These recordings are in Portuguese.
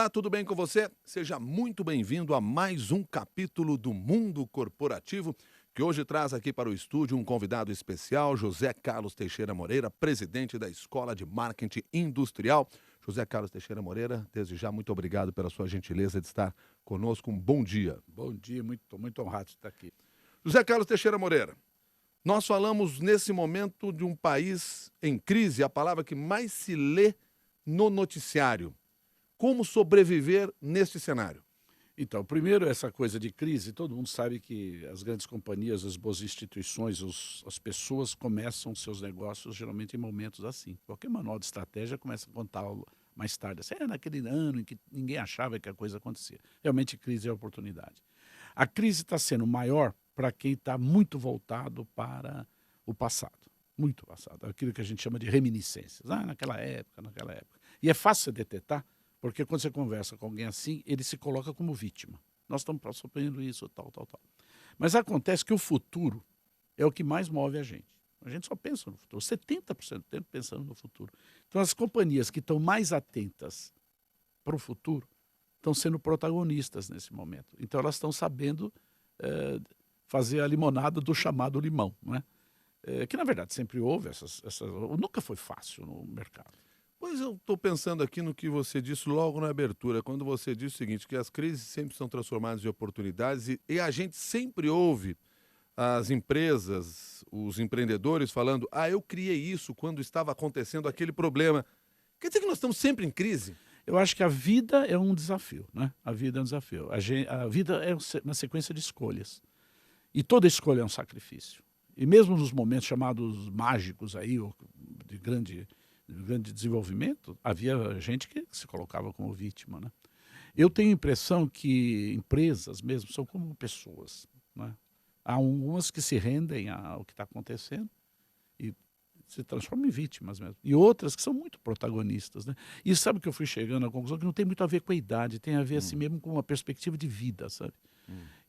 Olá, tudo bem com você? Seja muito bem-vindo a mais um capítulo do Mundo Corporativo, que hoje traz aqui para o estúdio um convidado especial, José Carlos Teixeira Moreira, presidente da Escola de Marketing Industrial. José Carlos Teixeira Moreira, desde já, muito obrigado pela sua gentileza de estar conosco. Um bom dia. Bom dia, muito honrado de estar aqui. José Carlos Teixeira Moreira, nós falamos nesse momento de um país em crise, a palavra que mais se lê no noticiário. Como sobreviver neste cenário? Então, primeiro, essa coisa de crise, todo mundo sabe que as grandes companhias, as boas instituições, as pessoas começam seus negócios geralmente em momentos assim. Qualquer manual de estratégia começa a contar mais tarde. Assim, naquele ano em que ninguém achava que a coisa acontecia. Realmente, crise é oportunidade. A crise está sendo maior para quem está muito voltado para o passado. Muito passado. Aquilo que a gente chama de reminiscências. Naquela época. E é fácil de detectar, porque quando você conversa com alguém assim, ele se coloca como vítima. Nós estamos sofrendo isso, tal. Mas acontece que o futuro é o que mais move a gente. A gente só pensa no futuro, 70% do tempo pensando no futuro. Então as companhias que estão mais atentas para o futuro estão sendo protagonistas nesse momento. Então elas estão sabendo fazer a limonada do chamado limão, não é? Que na verdade sempre houve, nunca foi fácil no mercado. Pois eu estou pensando aqui no que você disse logo na abertura, quando você disse o seguinte, que as crises sempre são transformadas em oportunidades e a gente sempre ouve as empresas, os empreendedores falando, eu criei isso quando estava acontecendo aquele problema. Quer dizer que nós estamos sempre em crise? Eu acho que a vida é um desafio, né? A vida é um desafio. A vida é uma sequência de escolhas. E toda escolha é um sacrifício. E mesmo nos momentos chamados mágicos aí, de grande desenvolvimento, havia gente que se colocava como vítima, né? Eu tenho a impressão que empresas mesmo são como pessoas, né? Há algumas que se rendem ao que está acontecendo e se transformam em vítimas mesmo. E outras que são muito protagonistas, né? E sabe que eu fui chegando à conclusão que não tem muito a ver com a idade, tem a ver assim mesmo com uma perspectiva de vida, sabe?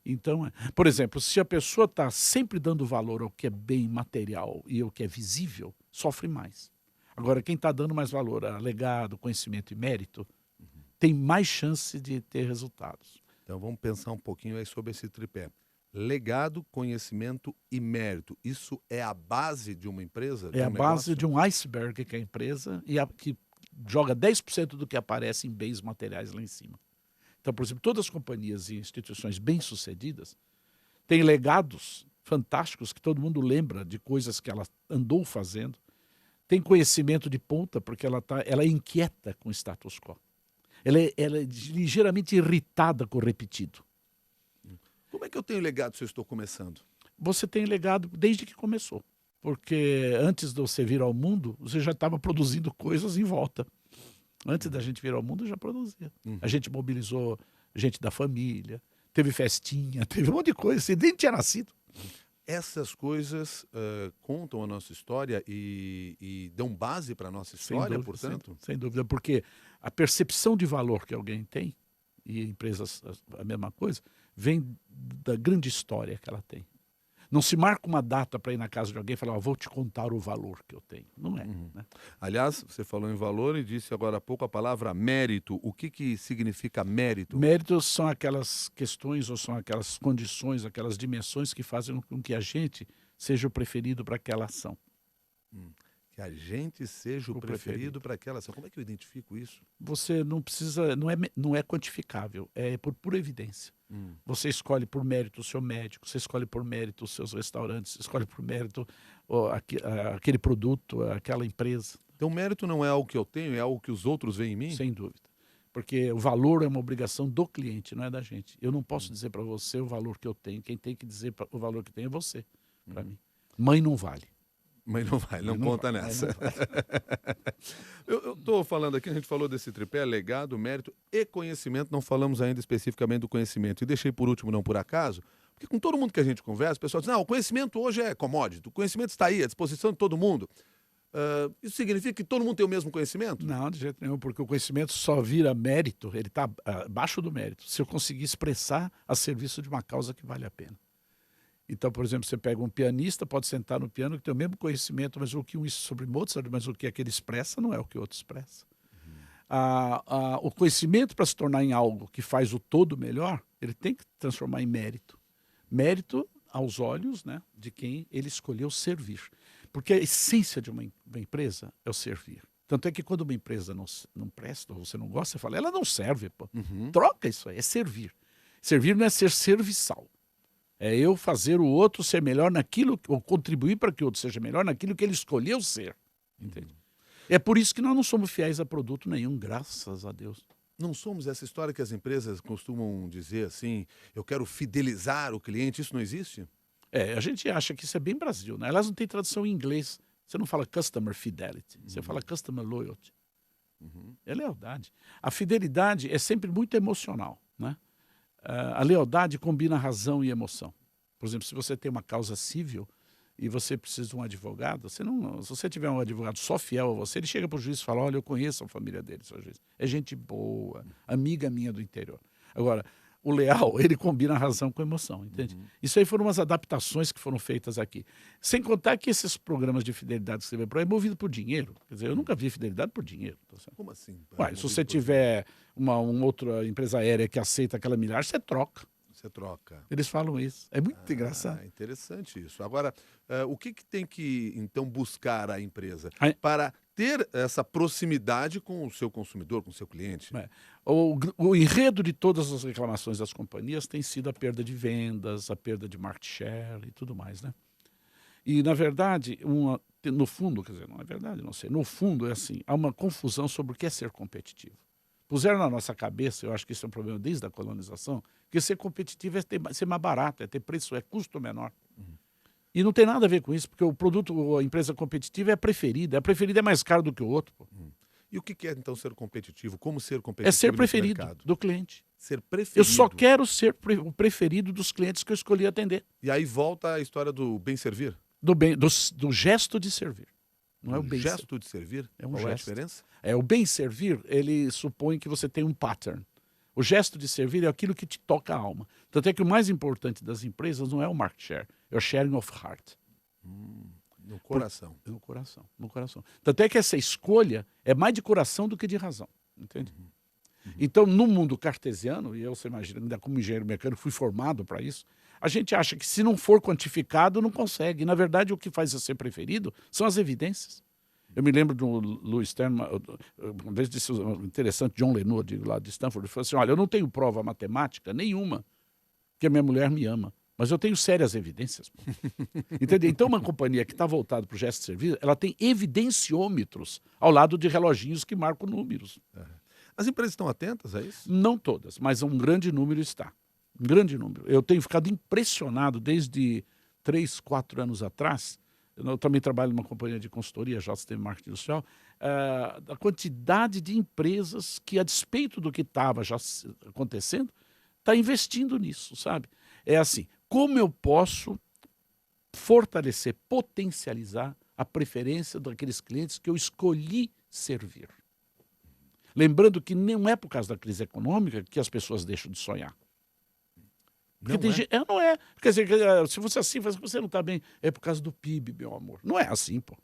Então, por exemplo, se a pessoa está sempre dando valor ao que é bem material e ao que é visível, sofre mais. Agora, quem está dando mais valor a legado, conhecimento e mérito, tem mais chance de ter resultados. Então vamos pensar um pouquinho aí sobre esse tripé. Legado, conhecimento e mérito. Isso é a base de uma empresa? É a base de um iceberg que é a empresa e que joga 10% do que aparece em bens materiais lá em cima. Então, por exemplo, todas as companhias e instituições bem-sucedidas têm legados fantásticos que todo mundo lembra de coisas que ela andou fazendo. Tem conhecimento de ponta, porque ela é inquieta com o status quo. Ela é ligeiramente irritada com o repetido. Como é que eu tenho legado se eu estou começando? Você tem legado desde que começou. Porque antes de você vir ao mundo, você já estava produzindo coisas em volta. Antes da gente vir ao mundo, já produzia. A gente mobilizou gente da família, teve festinha, teve um monte de coisa. Você nem tinha nascido. Essas coisas contam a nossa história e dão base para a nossa história, portanto? Sem dúvida, porque a percepção de valor que alguém tem, e empresas a mesma coisa, vem da grande história que ela tem. Não se marca uma data para ir na casa de alguém e falar, vou te contar o valor que eu tenho. Não é. Né? Aliás, você falou em valor e disse agora há pouco a palavra mérito. O que significa mérito? Méritos são aquelas questões ou são aquelas condições, aquelas dimensões que fazem com que a gente seja o preferido para aquela ação. Que a gente seja o preferido para aquela ação. Como é que eu identifico isso? Você não precisa, não é quantificável, é por pura evidência. Você escolhe por mérito o seu médico, você escolhe por mérito os seus restaurantes, você escolhe por mérito aquele produto, aquela empresa. Então, mérito não é algo que eu tenho, é algo que os outros veem em mim? Sem dúvida. Porque o valor é uma obrigação do cliente, não é da gente. Eu não posso dizer para você o valor que eu tenho. Quem tem que dizer o valor que tem é você, para mim. Mãe não vale. Mas não vai, não conta nessa. Eu estou falando aqui, a gente falou desse tripé, legado, mérito e conhecimento, não falamos ainda especificamente do conhecimento. E deixei por último, não por acaso, porque com todo mundo que a gente conversa, o pessoal diz, o conhecimento hoje é commodity, o conhecimento está aí, à disposição de todo mundo. Isso significa que todo mundo tem o mesmo conhecimento? Não, de jeito nenhum, porque o conhecimento só vira mérito, ele está abaixo do mérito, se eu conseguir expressar a serviço de uma causa que vale a pena. Então, por exemplo, você pega um pianista, pode sentar no piano que tem o mesmo conhecimento, mas o que um sobre Mozart, mas o que aquele expressa não é o que o outro expressa. O conhecimento, para se tornar em algo que faz o todo melhor, ele tem que transformar em mérito. Mérito aos olhos, né, de quem ele escolheu servir. Porque a essência de uma empresa é o servir. Tanto é que quando uma empresa não presta, ou você não gosta, você fala, ela não serve, pô. Troca isso aí, é servir. Servir não é ser serviçal. É eu fazer o outro ser melhor naquilo, ou contribuir para que o outro seja melhor naquilo que ele escolheu ser. Entende? É por isso que nós não somos fiéis a produto nenhum, graças a Deus. Não somos essa história que as empresas costumam dizer assim, eu quero fidelizar o cliente, isso não existe? A gente acha que isso é bem Brasil, né? Elas não têm tradução em inglês. Você não fala customer fidelity, você fala customer loyalty. É lealdade. A fidelidade é sempre muito emocional, né? A lealdade combina razão e emoção. Por exemplo, se você tem uma causa civil e você precisa de um advogado, se você tiver um advogado só fiel a você, ele chega para o juiz e fala, olha, eu conheço a família dele, seu juiz. É gente boa, amiga minha do interior. Agora, o leal, ele combina a razão com a emoção, entende? Isso aí foram umas adaptações que foram feitas aqui. Sem contar que esses programas de fidelidade que você vê por aí é movido por dinheiro. Quer dizer, eu nunca vi fidelidade por dinheiro. Tá certo? Como assim? Se você tiver uma outra empresa aérea que aceita aquela milhagem, você troca. Você troca. Eles falam isso. É muito engraçado. Interessante isso. Agora, o que tem que, então, buscar a empresa Aí- para ter essa proximidade com o seu consumidor, com o seu cliente? O enredo de todas as reclamações das companhias tem sido a perda de vendas, a perda de market share e tudo mais, né? E, na verdade, no fundo, quer dizer, não é verdade, não sei, no fundo é assim, há uma confusão sobre o que é ser competitivo. Puseram na nossa cabeça, eu acho que isso é um problema desde a colonização, que ser competitivo é ser mais barato, é ter preço, é custo menor. E não tem nada a ver com isso, porque o produto, a empresa competitiva é a preferida é mais caro do que o outro. Pô. E o que é, então, ser competitivo? Como ser competitivo É ser nesse preferido mercado? do cliente. Ser preferido. Eu só quero ser o preferido dos clientes que eu escolhi atender. E aí volta a história do bem servir? Do gesto de servir. Não é o bem gesto de servir? É um Qual é a gesto. diferença? O bem servir, ele supõe que você tem um pattern. O gesto de servir é aquilo que te toca a alma. Tanto é que o mais importante das empresas não é o market share, é o sharing of heart. No coração. No coração. Tanto é que essa escolha é mais de coração do que de razão. Entende? Então, no mundo cartesiano, e você imagina, ainda como engenheiro mecânico, fui formado para isso, a gente acha que se não for quantificado, não consegue. E, na verdade, o que faz você ser preferido são as evidências. Eu me lembro do Louis Stern, uma vez disse interessante, John Lennon, lá de Stanford, ele falou assim, olha, eu não tenho prova matemática nenhuma que a minha mulher me ama, mas eu tenho sérias evidências. Entendeu? Então, uma companhia que está voltada para o gesto de serviço, ela tem evidenciômetros ao lado de reloginhos que marcam números. As empresas estão atentas a isso? Não todas, mas um grande número está. Um grande número. Eu tenho ficado impressionado desde 3, 4 anos atrás. Eu também trabalho numa companhia de consultoria, JST Marketing Industrial, a quantidade de empresas que, a despeito do que estava já acontecendo, está investindo nisso, sabe? É assim, como eu posso fortalecer, potencializar a preferência daqueles clientes que eu escolhi servir? Lembrando que não é por causa da crise econômica que as pessoas deixam de sonhar. Não é. Quer dizer, se fosse assim, você não está bem, é por causa do PIB, meu amor. Não é assim, pô.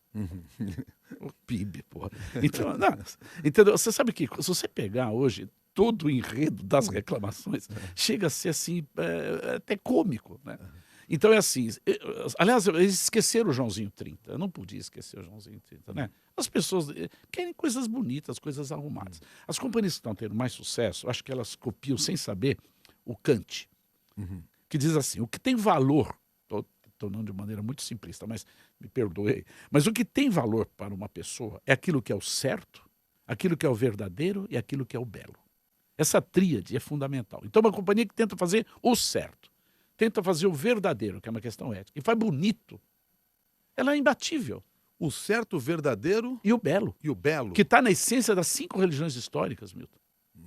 O PIB, pô. Então, não, entendeu? Você sabe que se você pegar hoje todo o enredo das reclamações, chega a ser assim, até cômico, né? Então é assim, aliás, eles esqueceram o Joãozinho 30. Eu não podia esquecer o Joãozinho 30, né? As pessoas querem coisas bonitas, coisas arrumadas. As companhias que estão tendo mais sucesso, acho que elas copiam sem saber o Kant. Que diz assim, o que tem valor, estou tornando de maneira muito simplista, mas me perdoei, mas o que tem valor para uma pessoa é aquilo que é o certo, aquilo que é o verdadeiro e aquilo que é o belo. Essa tríade é fundamental. Então, uma companhia que tenta fazer o certo, tenta fazer o verdadeiro, que é uma questão ética, e faz bonito, ela é imbatível. O certo, o verdadeiro e o belo. E o belo. Que está na essência das 5 religiões históricas, Milton.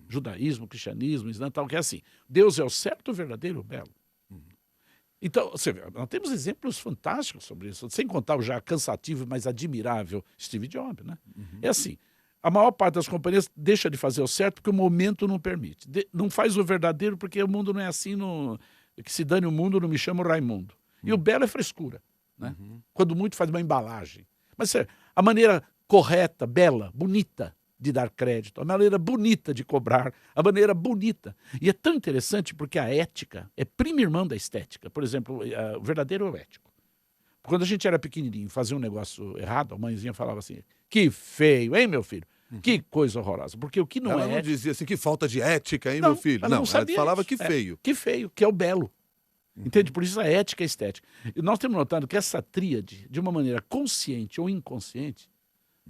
Judaísmo, cristianismo, islã, tal, que é assim. Deus é o certo, o verdadeiro e o belo. Então, você vê, nós temos exemplos fantásticos sobre isso, sem contar o já cansativo, mas admirável Steve Jobs, né? É assim, a maior parte das companhias deixa de fazer o certo porque o momento não permite. Não faz o verdadeiro porque o mundo não é assim, que se dane o mundo, não me chamo Raimundo. E o belo é frescura, né? Quando muito faz uma embalagem. Mas a maneira correta, bela, bonita, de dar crédito, a maneira bonita de cobrar, a maneira bonita. E é tão interessante porque a ética é prima irmã da estética. Por exemplo, o verdadeiro é o ético. Quando a gente era pequenininho e fazia um negócio errado, a mãezinha falava assim, que feio, hein, meu filho? Que coisa horrorosa. Porque o que não ela é não ético... dizia assim, que falta de ética, hein, Não, meu filho? ela não Ela sabia falava isso. que feio. Que feio, que é o belo. Entende? Por isso a ética e a estética. E nós temos notado que essa tríade, de uma maneira consciente ou inconsciente,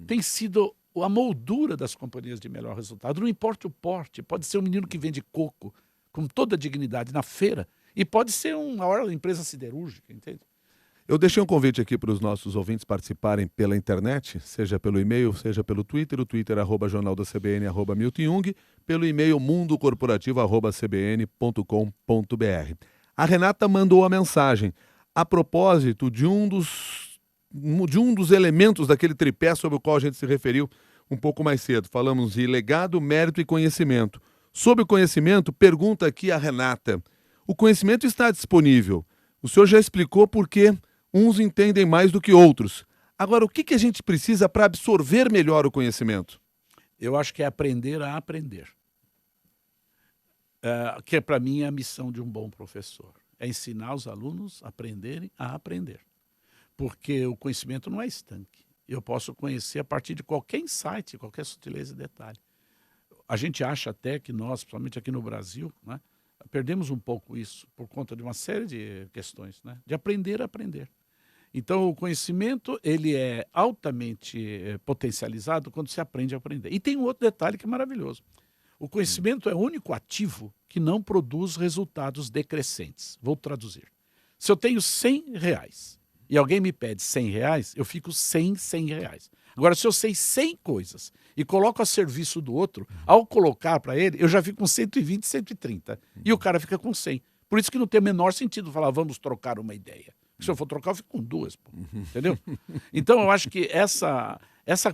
tem sido a moldura das companhias de melhor resultado. Não importa o porte, pode ser um menino que vende coco com toda a dignidade na feira e pode ser uma empresa siderúrgica, entende? Eu deixei um convite aqui para os nossos ouvintes participarem pela internet, seja pelo e-mail, seja pelo Twitter, o Twitter @jornaldacbn, @Milton Jung, pelo e-mail mundocorporativo@cbn.com.br. A Renata mandou a mensagem a propósito de um dos elementos daquele tripé sobre o qual a gente se referiu um pouco mais cedo. Falamos de legado, mérito e conhecimento. Sobre o conhecimento, pergunta aqui a Renata. O conhecimento está disponível. O senhor já explicou por que uns entendem mais do que outros. Agora, o que a gente precisa para absorver melhor o conhecimento? Eu acho que é aprender a aprender. Que para mim é a missão de um bom professor. É ensinar os alunos a aprenderem a aprender. Porque o conhecimento não é estanque. Eu posso conhecer a partir de qualquer insight, qualquer sutileza e detalhe. A gente acha até que nós, principalmente aqui no Brasil, né, perdemos um pouco isso por conta de uma série de questões, né, de aprender a aprender. Então, o conhecimento ele é altamente potencializado quando se aprende a aprender. E tem um outro detalhe que é maravilhoso. O conhecimento é o único ativo que não produz resultados decrescentes. Vou traduzir. Se eu tenho R$100 e alguém me pede R$100, eu fico sem R$100. Agora, se eu sei 100 coisas e coloco a serviço do outro, ao colocar para ele, eu já fico com 120, 130. E o cara fica com 100. Por isso que não tem o menor sentido falar, vamos trocar uma ideia. Se eu for trocar, eu fico com duas. Pô. Entendeu? Então, eu acho que essa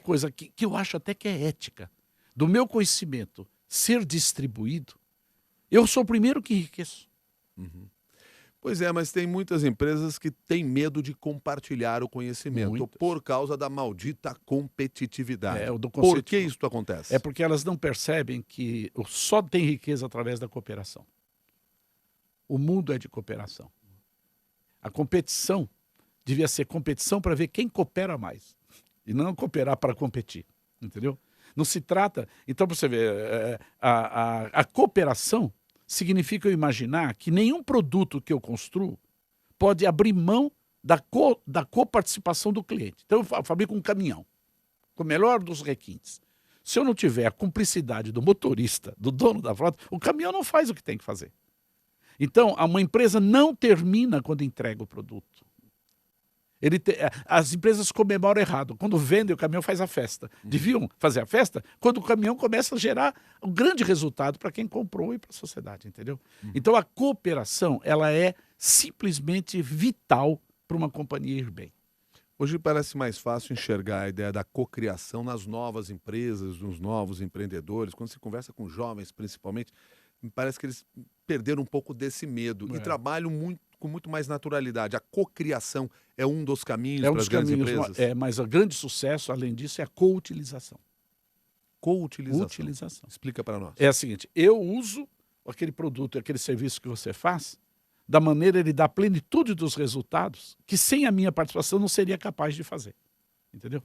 coisa que eu acho até que é ética, do meu conhecimento ser distribuído, eu sou o primeiro que enriqueço. Pois é, mas tem muitas empresas que têm medo de compartilhar o conhecimento Muitas. por causa da maldita competitividade. Do Por que isso acontece? É porque elas não percebem que só tem riqueza através da cooperação. O mundo é de cooperação. A competição devia ser competição para ver quem coopera mais e não cooperar para competir, entendeu? Não se trata... Então, você vê, a cooperação significa eu imaginar que nenhum produto que eu construo pode abrir mão da coparticipação do cliente. Então, eu fabrico um caminhão com o melhor dos requintes. Se eu não tiver a cumplicidade do motorista, do dono da frota, o caminhão não faz o que tem que fazer. Então, uma empresa não termina quando entrega o produto. As empresas comemoram errado. Quando vendem, o caminhão faz a festa. Deviam fazer a festa quando o caminhão começa a gerar um grande resultado para quem comprou e para a sociedade, entendeu? Então, a cooperação, ela é simplesmente vital para uma companhia ir bem. Hoje parece mais fácil enxergar a ideia da cocriação nas novas empresas, nos novos empreendedores. Quando se conversa com jovens, principalmente, me parece que eles perderam um pouco desse medo e trabalham com muito mais naturalidade. A cocriação é um dos caminhos para as grandes empresas? Mas o grande sucesso, além disso, é a coutilização. Coutilização. Explica para nós. É a seguinte, eu uso aquele produto, aquele serviço que você faz, da maneira ele dá plenitude dos resultados, que sem a minha participação não seria capaz de fazer. Entendeu?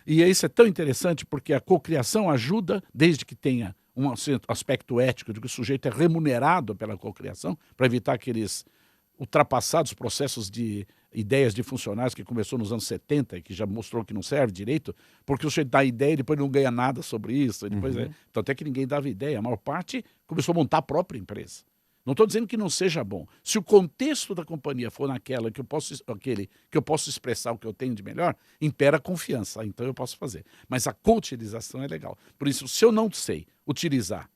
E isso é tão interessante porque a cocriação ajuda, desde que tenha um aspecto ético de que o sujeito é remunerado pela cocriação, para evitar aqueles ultrapassados processos de ideias de funcionários que começou nos anos 70 e que já mostrou que não serve direito, porque o sujeito dá ideia e depois não ganha nada sobre isso. E depois então até que ninguém dava ideia. A maior parte começou a montar a própria empresa. Não estou dizendo que não seja bom. Se o contexto da companhia for naquela que eu posso expressar o que eu tenho de melhor, impera a confiança. Então eu posso fazer. Mas a coutilização é legal. Por isso, se eu não sei utilizar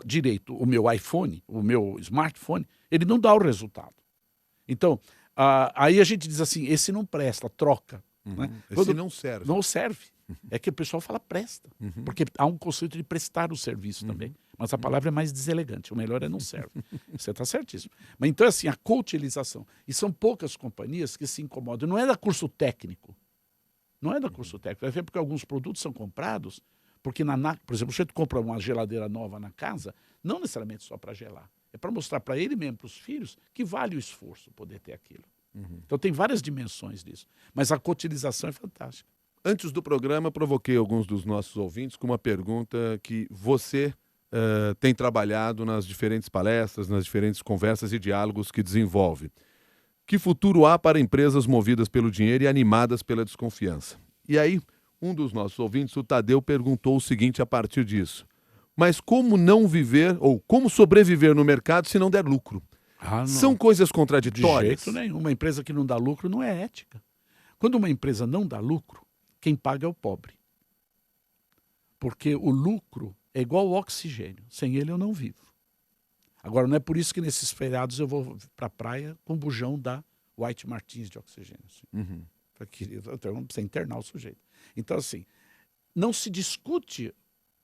direito o meu iPhone, o meu smartphone, ele não dá o resultado. Então, aí a gente diz assim, esse não presta, troca. Né? Esse não serve. Não serve. É que o pessoal fala presta. Porque há um conceito de prestar o serviço também. Mas a palavra é mais deselegante. O melhor é não serve. Você está certíssimo. Mas então, assim, a coutilização. E são poucas companhias que se incomodam. Não é da curso técnico. Não é da curso técnico. É porque alguns produtos são comprados Porque, por exemplo, se você compra uma geladeira nova na casa, não necessariamente só para gelar. É para mostrar para ele mesmo, para os filhos, que vale o esforço poder ter aquilo. Então tem várias dimensões disso. Mas a cotização é fantástica. Antes do programa, provoquei alguns dos nossos ouvintes com uma pergunta que você tem trabalhado nas diferentes palestras, nas diferentes conversas e diálogos que desenvolve. Que futuro há para empresas movidas pelo dinheiro e animadas pela desconfiança? E aí, um dos nossos ouvintes, o Tadeu, perguntou o seguinte a partir disso. Mas como não viver ou como sobreviver no mercado se não der lucro? São coisas contraditórias? De jeito nenhum. Uma empresa que não dá lucro não é ética. Quando uma empresa não dá lucro, quem paga é o pobre. Porque o lucro é igual ao oxigênio. Sem ele eu não vivo. Agora, não é por isso que nesses feriados eu vou para a praia com o bujão da White Martins de oxigênio. Assim. Então, não precisa internar o sujeito. Então, assim, não se discute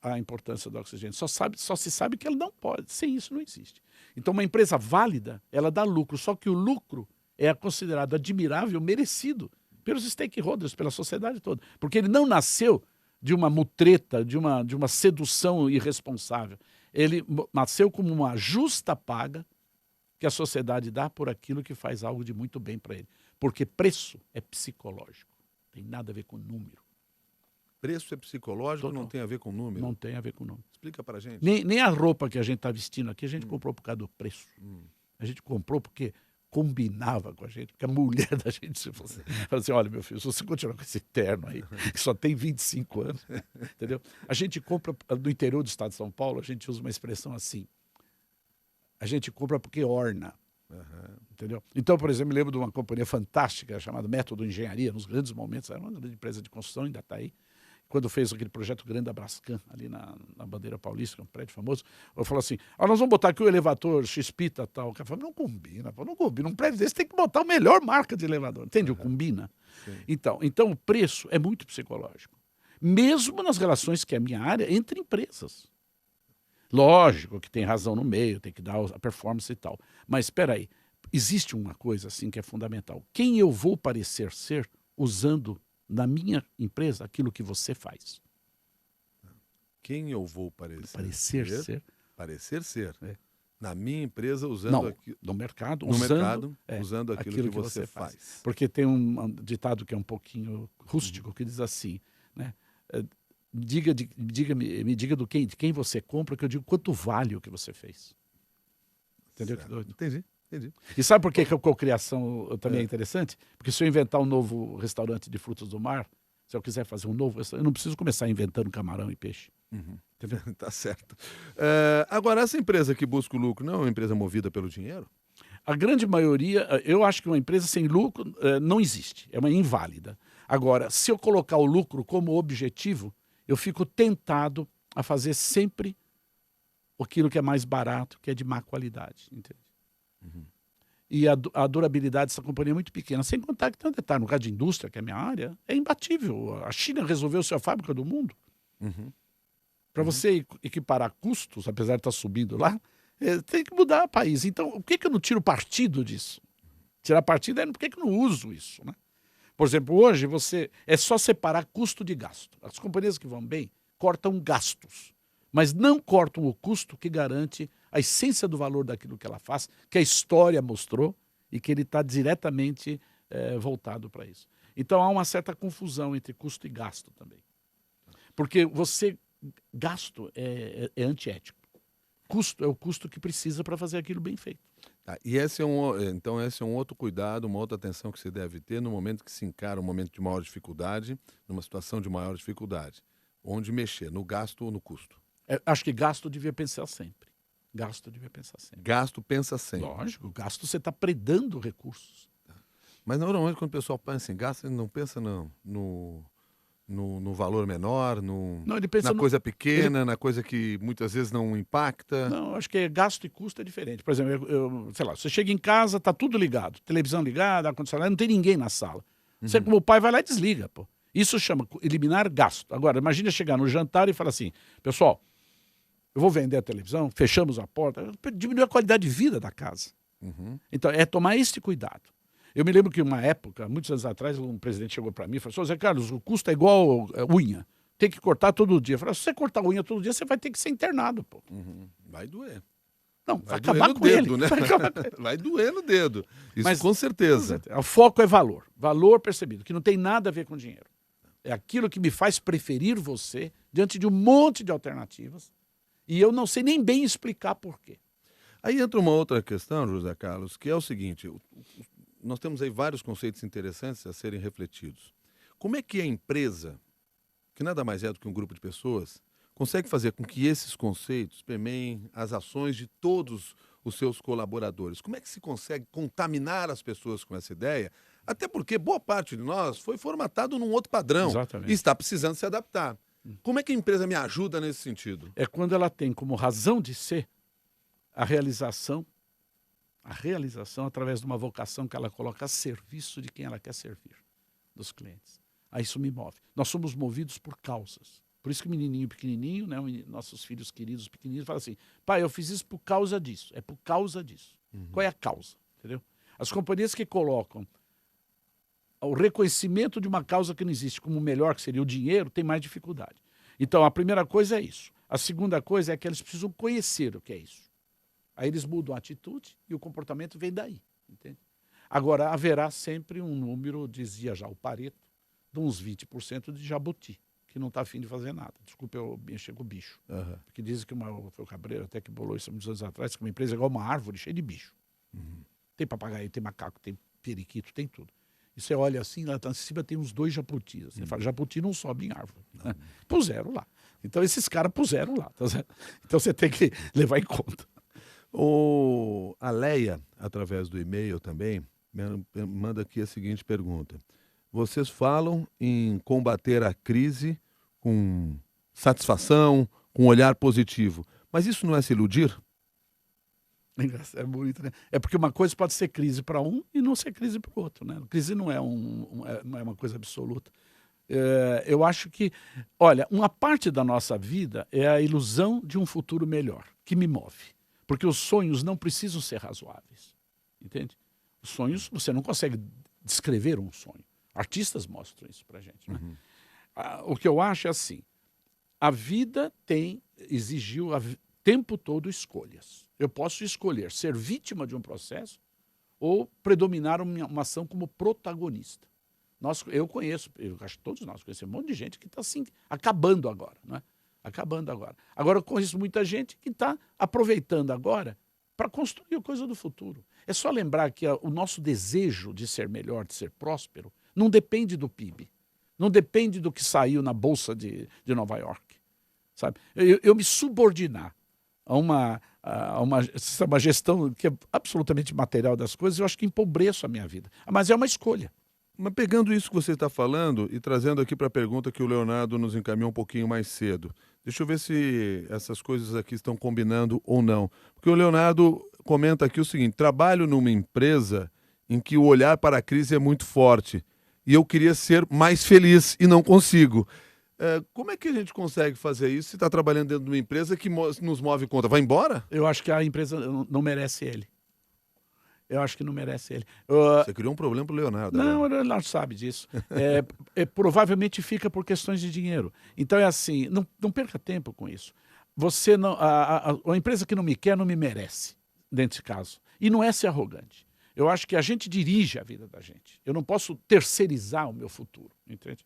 a importância do oxigênio. Só se sabe que ele não pode. Sem isso não existe. Então, uma empresa válida, ela dá lucro. Só que o lucro é considerado admirável, merecido pelos stakeholders, pela sociedade toda. Porque ele não nasceu de uma mutreta, de uma sedução irresponsável. Ele nasceu como uma justa paga que a sociedade dá por aquilo que faz algo de muito bem para ele. Porque preço é psicológico. Tem nada a ver com número. Preço é psicológico, não tem a ver com número? Não tem a ver com número. Explica pra gente. Nem a roupa que a gente está vestindo aqui, a gente comprou por causa do preço. A gente comprou porque combinava com a gente, porque a mulher da gente falou assim, olha, meu filho, se você continuar com esse terno aí, que só tem 25 anos, entendeu? A gente compra, no interior do estado de São Paulo, a gente usa uma expressão assim, a gente compra porque orna. Entendeu? Então, por exemplo, me lembro de uma companhia fantástica chamada Método Engenharia, nos grandes momentos, era uma grande empresa de construção, ainda está aí, quando fez aquele projeto grande da Brascan, ali na Bandeira Paulista, que é um prédio famoso, eu falo assim, nós vamos botar aqui o elevador X-Pita tal. O cara fala, não combina, não combina. Um prédio desse tem que botar a melhor marca de elevador. Entende? Combina. Então, o preço é muito psicológico. Mesmo nas relações, que é a minha área, entre empresas. Lógico que tem razão no meio, tem que dar a performance e tal. Mas espera aí, existe uma coisa assim que é fundamental. Quem eu vou parecer ser usando na minha empresa aquilo que você faz? Quem eu vou parecer ser? Parecer ser. É. Na minha empresa, usando no mercado, usando aquilo que você faz. Porque tem um ditado que é um pouquinho rústico, que diz assim, né? Me diga de quem você compra, que eu digo quanto vale o que você fez. Entendeu? Que doido? Entendi. E sabe por que a cocriação também é interessante? Porque se eu inventar um novo restaurante de frutos do mar, se eu quiser fazer um novo restaurante, eu não preciso começar inventando camarão e peixe. Entendeu? Tá certo. Agora, essa empresa que busca o lucro não é uma empresa movida pelo dinheiro? A grande maioria, eu acho que uma empresa sem lucro não existe, é uma inválida. Agora, se eu colocar o lucro como objetivo, eu fico tentado a fazer sempre aquilo que é mais barato, que é de má qualidade, entende? E a durabilidade dessa companhia é muito pequena. Sem contar que tem um detalhe, no caso de indústria, que é a minha área, é imbatível. A China resolveu ser a fábrica do mundo. Para você equiparar custos, apesar de estar subindo lá, tem que mudar o país. Então, por que eu não tiro partido disso? Tirar partido é por que eu não uso isso, né? Por exemplo, hoje é só separar custo de gasto. As companhias que vão bem cortam gastos, mas não cortam o custo que garante a essência do valor daquilo que ela faz, que a história mostrou e que ele está diretamente voltado para isso. Então há uma certa confusão entre custo e gasto também. Porque gasto é antiético. Custo é o custo que precisa para fazer aquilo bem feito. E esse é um outro cuidado, uma outra atenção que se deve ter no momento que se encara um momento de maior dificuldade, numa situação de maior dificuldade, onde mexer no gasto ou no custo. Acho que gasto devia pensar sempre. Gasto pensa sempre. Lógico, gasto você está predando recursos. Mas normalmente quando o pessoal pensa em gasto, ele não pensa no valor menor, ele pensa na coisa pequena, na coisa que muitas vezes não impacta. Não, acho que gasto e custo é diferente. Por exemplo, sei lá, você chega em casa, está tudo ligado, televisão ligada, ar-condicionado, não tem ninguém na sala. Você, como pai, vai lá e desliga, pô. Isso chama eliminar gasto. Agora, imagina chegar no jantar e falar assim, pessoal, eu vou vender a televisão, fechamos a porta, diminui a qualidade de vida da casa. Então, é tomar esse cuidado. Eu me lembro que uma época, muitos anos atrás, um presidente chegou para mim e falou assim, Zé Carlos, o custo é igual unha. tem que cortar todo dia. Eu falei, se você cortar a unha todo dia, você vai ter que ser internado, pô. Vai doer. Não, vai acabar com ele. Né? Vai doer no dedo. Isso mas, com certeza. O foco é valor. Valor percebido, que não tem nada a ver com dinheiro. É aquilo que me faz preferir você diante de um monte de alternativas e eu não sei nem bem explicar por quê. Aí entra uma outra questão, José Carlos, que é o seguinte, nós temos aí vários conceitos interessantes a serem refletidos. Como é que a empresa, que nada mais é do que um grupo de pessoas, consegue fazer com que esses conceitos permeiem as ações de todos os seus colaboradores? Como é que se consegue contaminar as pessoas com essa ideia? Até porque boa parte de nós foi formatado num outro padrão. Exatamente. E está precisando se adaptar. Como é que a empresa me ajuda nesse sentido? É quando ela tem como razão de ser a realização através de uma vocação que ela coloca a serviço de quem ela quer servir, dos clientes. Aí isso me move. Nós somos movidos por causas. Por isso que o menininho pequenininho, né, nossos filhos queridos pequenininhos, falam assim, pai, eu fiz isso por causa disso. É por causa disso. Qual é a causa? Entendeu? As companhias que colocam o reconhecimento de uma causa que não existe como melhor, que seria o dinheiro, tem mais dificuldade. Então, a primeira coisa é isso. A segunda coisa é que eles precisam conhecer o que é isso. Aí eles mudam a atitude e o comportamento vem daí. Entende? Agora, haverá sempre um número, dizia já o Pareto, de uns 20% de jabuti, que não está afim de fazer nada. Desculpa eu mexer com o bicho. Porque dizem que foi o Cabreiro até que bolou isso há muitos anos atrás, que uma empresa é igual uma árvore cheia de bicho. Tem papagaio, tem macaco, tem periquito, tem tudo. E você olha assim, lá em cima tem uns 2 jabutis. Você fala, jabuti não sobe em árvore. Puseram lá. Então esses caras puseram lá. Tá certo? Então você tem que levar em conta. A Leia, através do e-mail também, manda aqui a seguinte pergunta. Vocês falam em combater a crise com satisfação, com olhar positivo. Mas isso não é se iludir? É muito, né? É porque uma coisa pode ser crise para um e não ser crise para o outro, né? Crise não é uma coisa absoluta. Eu acho que, olha, uma parte da nossa vida é a ilusão de um futuro melhor, que me move. Porque os sonhos não precisam ser razoáveis, entende? Os sonhos, você não consegue descrever um sonho. Artistas mostram isso pra gente, né? O que eu acho é assim, a vida exigiu o tempo todo escolhas. Eu posso escolher ser vítima de um processo ou predominar uma ação como protagonista. Eu acho que todos nós conhecemos um monte de gente que está assim, acabando agora, não é? Acabando agora. Agora eu conheço muita gente que está aproveitando agora para construir a coisa do futuro. É só lembrar que o nosso desejo de ser melhor, de ser próspero, não depende do PIB. Não depende do que saiu na Bolsa de Nova York. Sabe? Eu me subordinar a uma gestão que é absolutamente material das coisas, eu acho que empobreço a minha vida. Mas é uma escolha. Mas pegando isso que você está falando e trazendo aqui para a pergunta que o Leonardo nos encaminhou um pouquinho mais cedo, deixa eu ver se essas coisas aqui estão combinando ou não. Porque o Leonardo comenta aqui o seguinte, trabalho numa empresa em que o olhar para a crise é muito forte e eu queria ser mais feliz e não consigo. Como é que a gente consegue fazer isso se está trabalhando dentro de uma empresa que nos move contra? Vai embora? Eu acho que a empresa não merece ele. Eu acho que não merece ele. Você criou um problema para o Leonardo. Não, o Leonardo sabe disso. Provavelmente fica por questões de dinheiro. Então é assim, não perca tempo com isso. Você não, a empresa que não me quer não me merece, nesse caso. E não é ser arrogante. Eu acho que a gente dirige a vida da gente. Eu não posso terceirizar o meu futuro, entende?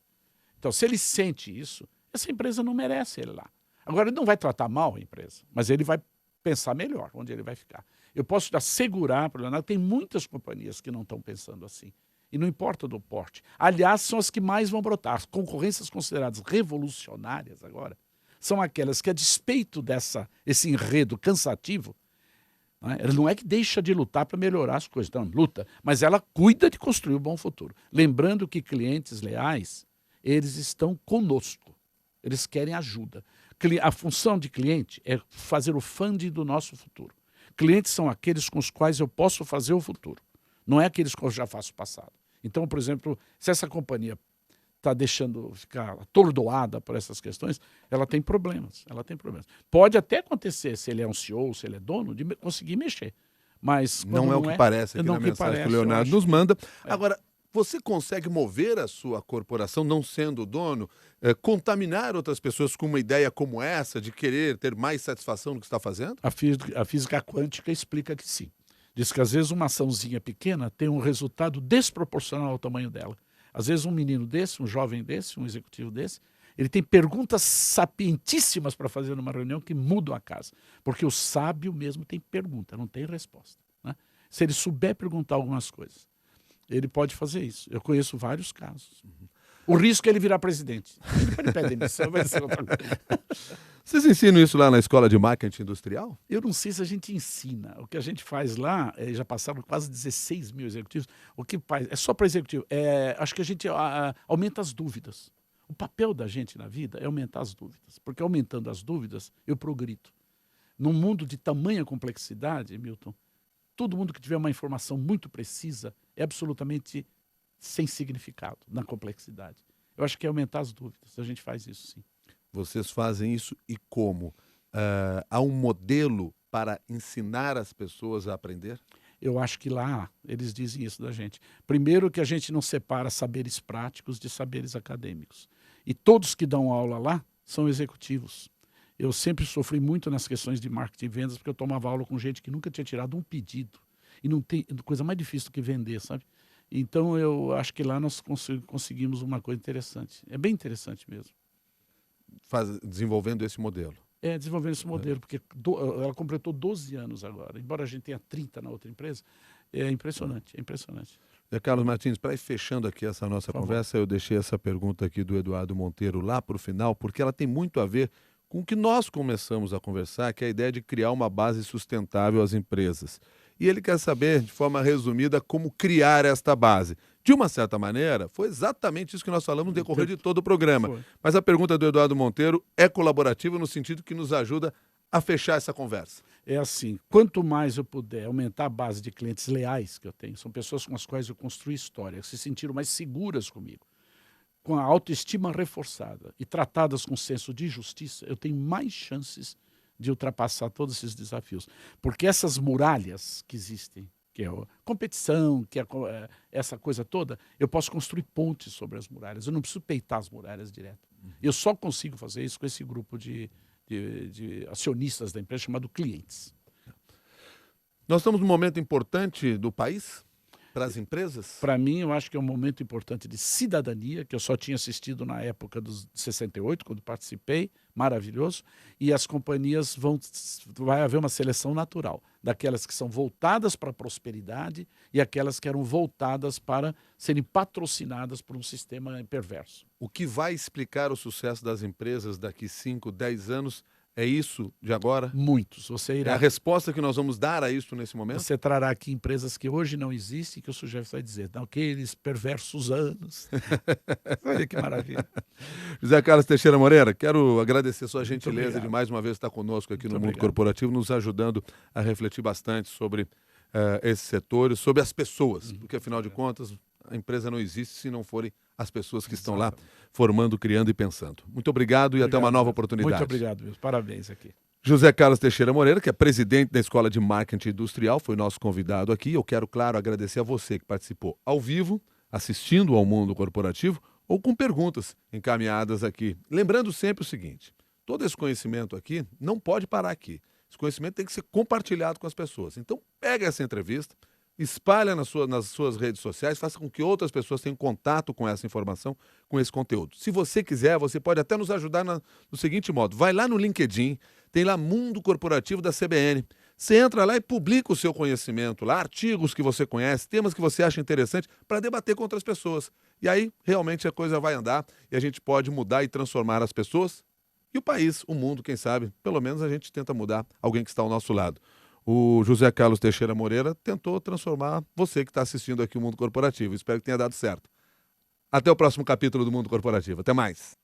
Então, se ele sente isso, essa empresa não merece ele lá. Agora, ele não vai tratar mal a empresa, mas ele vai pensar melhor onde ele vai ficar. Eu posso assegurar para o Leonardo, tem muitas companhias que não estão pensando assim. E não importa do porte. Aliás, são as que mais vão brotar. As concorrências consideradas revolucionárias agora são aquelas que, a despeito esse enredo cansativo, não é que deixa de lutar para melhorar as coisas, não, luta, mas ela cuida de construir um bom futuro. Lembrando que clientes leais, eles estão conosco. Eles querem ajuda. A função de cliente é fazer o funding do nosso futuro. Clientes são aqueles com os quais eu posso fazer o futuro. Não é aqueles que eu já faço o passado. Então, por exemplo, se essa companhia está deixando ficar atordoada por essas questões, ela tem problemas. Pode até acontecer, se ele é um CEO, se ele é dono, de conseguir mexer. Mas não é o que parece aqui na mensagem que o Leonardo nos manda. Agora, Você consegue mover a sua corporação, não sendo dono, contaminar outras pessoas com uma ideia como essa, de querer ter mais satisfação no que está fazendo? A física quântica explica que sim. Diz que às vezes uma açãozinha pequena tem um resultado desproporcional ao tamanho dela. Às vezes um menino desse, um jovem desse, um executivo desse, ele tem perguntas sapientíssimas para fazer numa reunião que mudam a casa. Porque o sábio mesmo tem pergunta, não tem resposta, né? Se ele souber perguntar algumas coisas, ele pode fazer isso. Eu conheço vários casos. O risco é ele virar presidente. Ele pede demissão, vai ser outra coisa. Vocês ensinam isso lá na Escola de Marketing Industrial? Eu não sei se a gente ensina. O que a gente faz lá, já passaram quase 16 mil executivos. O que faz? É só para executivo. Acho que a gente aumenta as dúvidas. O papel da gente na vida é aumentar as dúvidas. Porque aumentando as dúvidas, eu progrido. Num mundo de tamanha complexidade, Milton, todo mundo que tiver uma informação muito precisa é absolutamente sem significado na complexidade. Eu acho que é aumentar as dúvidas. A gente faz isso, sim. Vocês fazem isso e como? Há um modelo para ensinar as pessoas a aprender? Eu acho que lá eles dizem isso da gente. Primeiro que a gente não separa saberes práticos de saberes acadêmicos. E todos que dão aula lá são executivos. Eu sempre sofri muito nas questões de marketing e vendas, porque eu tomava aula com gente que nunca tinha tirado um pedido. E não tem coisa mais difícil do que vender, sabe? Então eu acho que lá nós conseguimos uma coisa interessante. É bem interessante mesmo. Desenvolvendo esse modelo. Desenvolvendo esse modelo, porque ela completou 12 anos agora. Embora a gente tenha 30 na outra empresa, é impressionante, é impressionante. Carlos Martins, para ir fechando aqui essa nossa conversa, eu deixei essa pergunta aqui do Eduardo Monteiro lá para o final, porque ela tem muito a ver com o que nós começamos a conversar, que é a ideia de criar uma base sustentável às empresas. E ele quer saber, de forma resumida, como criar esta base. De uma certa maneira, foi exatamente isso que nós falamos no decorrer de todo o programa. Foi. Mas a pergunta do Eduardo Monteiro é colaborativa no sentido que nos ajuda a fechar essa conversa. É assim, quanto mais eu puder aumentar a base de clientes leais que eu tenho, são pessoas com as quais eu construí história, que se sentiram mais seguras comigo, com a autoestima reforçada e tratadas com senso de justiça, eu tenho mais chances de ultrapassar todos esses desafios. Porque essas muralhas que existem, que é a competição, que é essa coisa toda, eu posso construir pontes sobre as muralhas. Eu não preciso peitar as muralhas direto. Eu só consigo fazer isso com esse grupo de acionistas da empresa chamado clientes. Nós estamos num momento importante do país para as empresas? Para mim, eu acho que é um momento importante de cidadania, que eu só tinha assistido na época dos 68, quando participei, maravilhoso, e as companhias vai haver uma seleção natural, daquelas que são voltadas para a prosperidade e aquelas que eram voltadas para serem patrocinadas por um sistema perverso. O que vai explicar o sucesso das empresas daqui 5, 10 anos é isso de agora? Muitos. Você irá... É a resposta que nós vamos dar a isso nesse momento? Você trará aqui empresas que hoje não existem, que o sujeito vai dizer, naqueles perversos anos. Olha que maravilha. José Carlos Teixeira Moreira, quero agradecer sua gentileza de mais uma vez estar conosco aqui no Mundo Corporativo, nos ajudando a refletir bastante sobre esses setores, sobre as pessoas, porque afinal de contas a empresa não existe se não forem as pessoas que estão lá formando, criando e pensando. Muito obrigado e até uma nova oportunidade. Muito obrigado, meus. Parabéns aqui. José Carlos Teixeira Moreira, que é presidente da Escola de Marketing Industrial, foi nosso convidado aqui. Eu quero, claro, agradecer a você que participou ao vivo, assistindo ao Mundo Corporativo, ou com perguntas encaminhadas aqui. Lembrando sempre o seguinte, todo esse conhecimento aqui não pode parar aqui. Esse conhecimento tem que ser compartilhado com as pessoas. Então, pega essa entrevista, espalha nas suas redes sociais, faça com que outras pessoas tenham contato com essa informação, com esse conteúdo. Se você quiser, você pode até nos ajudar no seguinte modo. Vai lá no LinkedIn, tem lá Mundo Corporativo da CBN. Você entra lá e publica o seu conhecimento lá, artigos que você conhece, temas que você acha interessante, para debater com outras pessoas. E aí, realmente, a coisa vai andar e a gente pode mudar e transformar as pessoas e o país, o mundo, quem sabe. Pelo menos a gente tenta mudar alguém que está ao nosso lado. O José Carlos Teixeira Moreira tentou transformar você que está assistindo aqui o Mundo Corporativo. Espero que tenha dado certo. Até o próximo capítulo do Mundo Corporativo. Até mais.